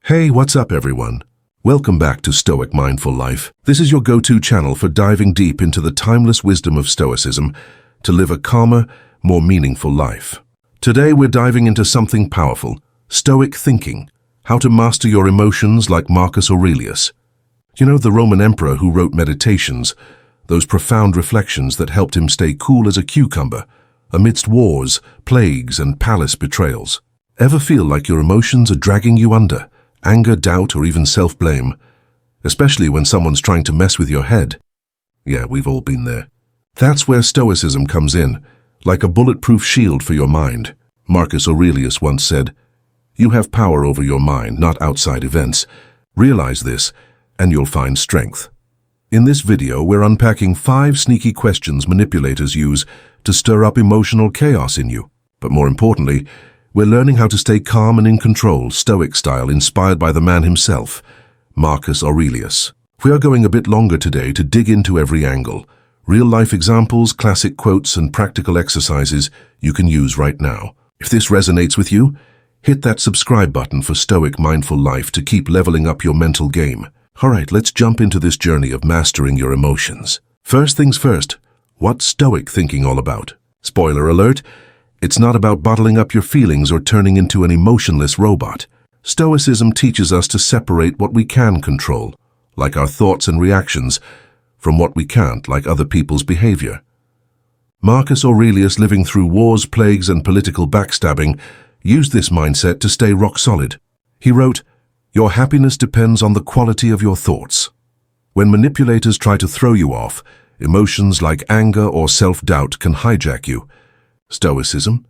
Hey, what's up everyone? Welcome back to Stoic Mindful Life. This is your go-to channel for diving deep into the timeless wisdom of Stoicism to live a calmer, more meaningful life. Today we're diving into something powerful, Stoic thinking, how to master your emotions like Marcus Aurelius. You know, the Roman Emperor who wrote Meditations, those profound reflections that helped him stay cool as a cucumber amidst wars, plagues, and palace betrayals. Ever feel like your emotions are dragging you under? Anger, doubt, or even self-blame, especially when someone's trying to mess with your head. Yeah, we've all been there. That's where Stoicism comes in, like a bulletproof shield for your mind. Marcus Aurelius once said, "You have power over your mind, not outside events. Realize this, and you'll find strength." In this video, we're unpacking 5 sneaky questions manipulators use to stir up emotional chaos in you. But more importantly, we're learning how to stay calm and in control, Stoic style, inspired by the man himself, Marcus Aurelius. We are going a bit longer today to dig into every angle, real-life examples, classic quotes, and practical exercises you can use right now. If this resonates with you, hit that subscribe button for Stoic Mindful Life to keep leveling up your mental game. All right, let's jump into this journey of mastering your emotions. First things first, what's Stoic thinking all about? Spoiler alert, it's not about bottling up your feelings or turning into an emotionless robot. Stoicism teaches us to separate what we can control, like our thoughts and reactions, from what we can't, like other people's behavior. Marcus Aurelius, living through wars, plagues, and political backstabbing, used this mindset to stay rock solid. He wrote, "Your happiness depends on the quality of your thoughts." When manipulators try to throw you off, emotions like anger or self-doubt can hijack you. Stoicism?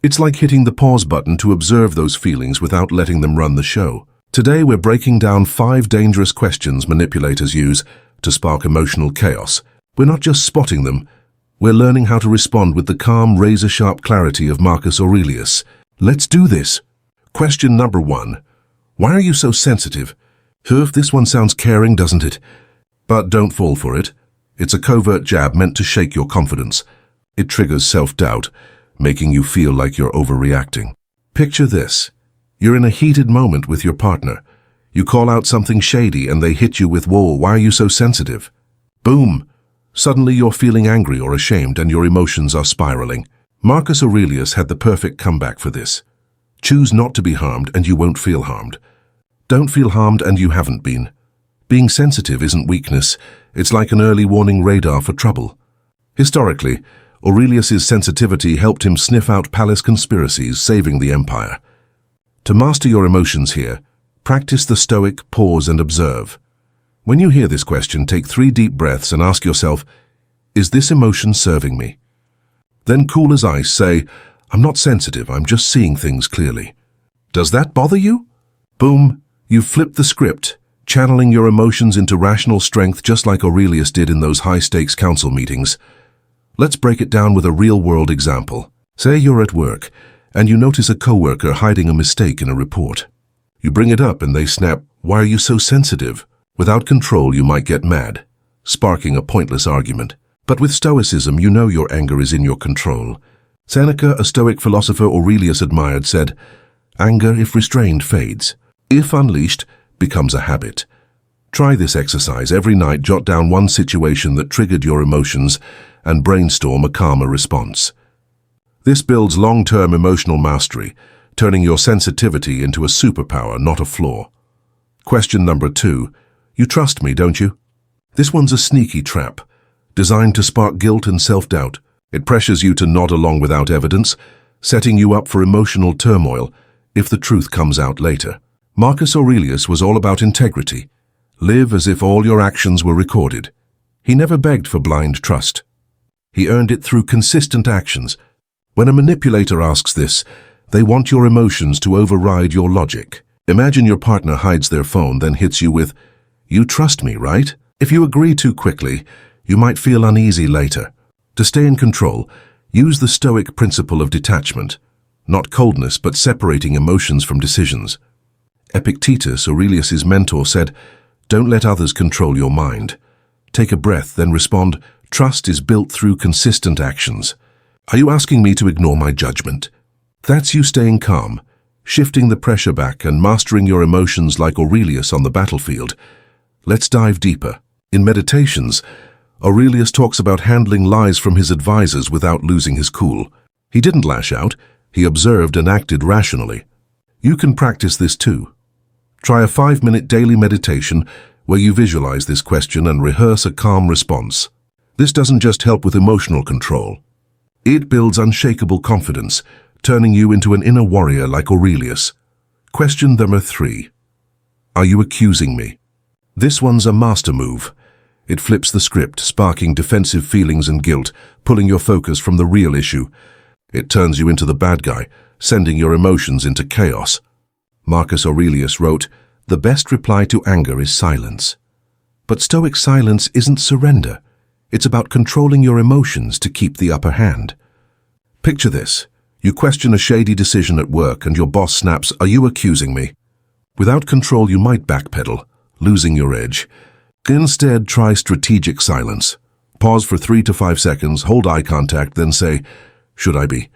It's like hitting the pause button to observe those feelings without letting them run the show. Today we're breaking down 5 dangerous questions manipulators use to spark emotional chaos. We're not just spotting them, we're learning how to respond with the calm, razor-sharp clarity of Marcus Aurelius. Let's do this. Question number 1. Why are you so sensitive? This one sounds caring, doesn't it? But don't fall for it. It's a covert jab meant to shake your confidence. It triggers self-doubt, making you feel like you're overreacting. Picture this. You're in a heated moment with your partner. You call out something shady and they hit you with, "Whoa, why are you so sensitive?" Boom! Suddenly you're feeling angry or ashamed and your emotions are spiraling. Marcus Aurelius had the perfect comeback for this. Choose not to be harmed and you won't feel harmed. Don't feel harmed and you haven't been. Being sensitive isn't weakness. It's like an early warning radar for trouble. Historically, Aurelius's sensitivity helped him sniff out palace conspiracies, saving the empire. To master your emotions here, practice the Stoic pause and observe. When you hear this question, take 3 deep breaths and ask yourself, is this emotion serving me? Then cool as ice, say, I'm not sensitive, I'm just seeing things clearly. Does that bother you? Boom, you've flipped the script, channeling your emotions into rational strength just like Aurelius did in those high-stakes council meetings. Let's break it down with a real-world example. Say you're at work, and you notice a coworker hiding a mistake in a report. You bring it up and they snap, "Why are you so sensitive?" Without control, you might get mad, sparking a pointless argument. But with Stoicism, you know your anger is in your control. Seneca, a Stoic philosopher Aurelius admired, said, "Anger, if restrained, fades. If unleashed, becomes a habit." Try this exercise every night. Jot down one situation that triggered your emotions and brainstorm a calmer response. This builds long-term emotional mastery, turning your sensitivity into a superpower, not a flaw. Question number 2. You trust me, don't you? This one's a sneaky trap, designed to spark guilt and self-doubt. It pressures you to nod along without evidence, setting you up for emotional turmoil if the truth comes out later. Marcus Aurelius was all about integrity. Live as if all your actions were recorded. He never begged for blind trust. He earned it through consistent actions. When a manipulator asks this, they want your emotions to override your logic. Imagine your partner hides their phone, then hits you with, "You trust me, right?" If you agree too quickly, you might feel uneasy later. To stay in control, use the Stoic principle of detachment, not coldness, but separating emotions from decisions. Epictetus, Aurelius's mentor, said, "Don't let others control your mind. Take a breath, then respond, 'Trust is built through consistent actions.' Are you asking me to ignore my judgment?" That's you staying calm, shifting the pressure back and mastering your emotions like Aurelius on the battlefield. Let's dive deeper. In Meditations, Aurelius talks about handling lies from his advisors without losing his cool. He didn't lash out, he observed and acted rationally. You can practice this too. Try a 5-minute daily meditation where you visualize this question and rehearse a calm response. This doesn't just help with emotional control. It builds unshakable confidence, turning you into an inner warrior like Aurelius. Question number 3. Are you accusing me? This one's a master move. It flips the script, sparking defensive feelings and guilt, pulling your focus from the real issue. It turns you into the bad guy, sending your emotions into chaos. Marcus Aurelius wrote, "The best reply to anger is silence." But Stoic silence isn't surrender. It's about controlling your emotions to keep the upper hand. Picture this. You question a shady decision at work and your boss snaps, "Are you accusing me?" Without control, you might backpedal, losing your edge. Instead, try strategic silence. Pause for 3 to 5 seconds, hold eye contact, then say, "Should I be?"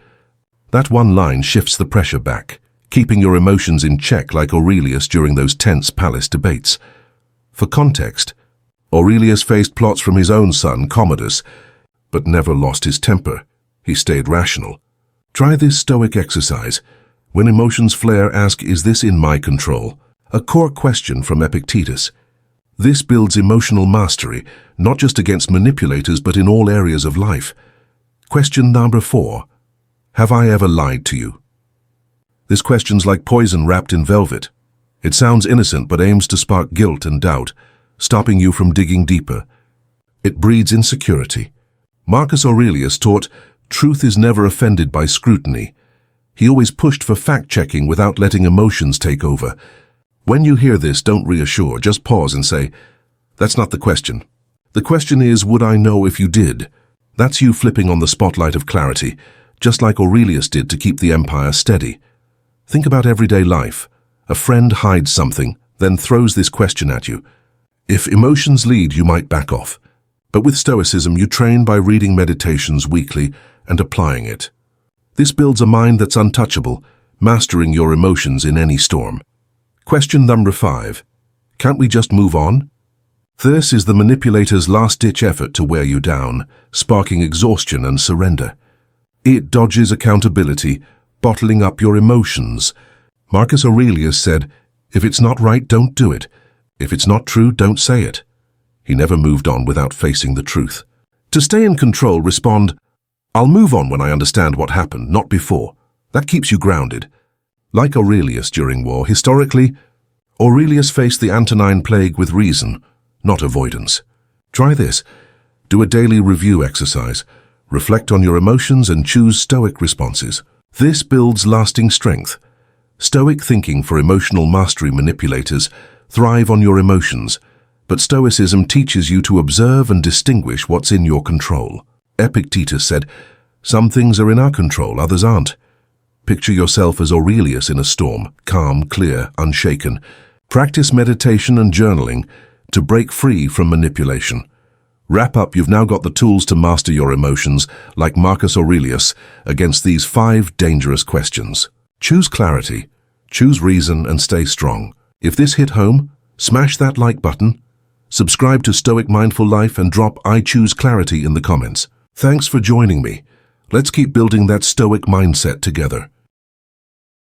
That one line shifts the pressure back, keeping your emotions in check like Aurelius during those tense palace debates. For context, Aurelius faced plots from his own son, Commodus, but never lost his temper. He stayed rational. Try this Stoic exercise. When emotions flare, ask, "Is this in my control?" A core question from Epictetus. This builds emotional mastery, not just against manipulators, but in all areas of life. Question number 4. Have I ever lied to you? This question's like poison wrapped in velvet. It sounds innocent, but aims to spark guilt and doubt, stopping you from digging deeper. It breeds insecurity. Marcus Aurelius taught, truth is never offended by scrutiny. He always pushed for fact-checking without letting emotions take over. When you hear this, don't reassure, just pause and say, "That's not the question. The question is, would I know if you did?" That's you flipping on the spotlight of clarity, just like Aurelius did to keep the empire steady. Think about everyday life. A friend hides something, then throws this question at you. If emotions lead, you might back off. But with Stoicism, you train by reading Meditations weekly and applying it. This builds a mind that's untouchable, mastering your emotions in any storm. Question number 5. Can't we just move on? This is the manipulator's last-ditch effort to wear you down, sparking exhaustion and surrender. It dodges accountability, bottling up your emotions. Marcus Aurelius said, "If it's not right, don't do it. If it's not true, don't say it." He never moved on without facing the truth. To stay in control, respond, "I'll move on when I understand what happened, not before." That keeps you grounded. Like Aurelius during war, historically, Aurelius faced the Antonine Plague with reason, not avoidance. Try this. Do a daily review exercise. Reflect on your emotions and choose Stoic responses. This builds lasting strength. Stoic thinking for emotional mastery manipulators thrive on your emotions, but Stoicism teaches you to observe and distinguish what's in your control. Epictetus said, "Some things are in our control, others aren't." Picture yourself as Aurelius in a storm, calm, clear, unshaken. Practice meditation and journaling to break free from manipulation. Wrap up, you've now got the tools to master your emotions, like Marcus Aurelius, against these 5 dangerous questions. Choose clarity, choose reason, and stay strong. If this hit home, smash that like button, subscribe to Stoic Mindful Life, and drop "I choose clarity" in the comments. Thanks for joining me. Let's keep building that Stoic mindset together.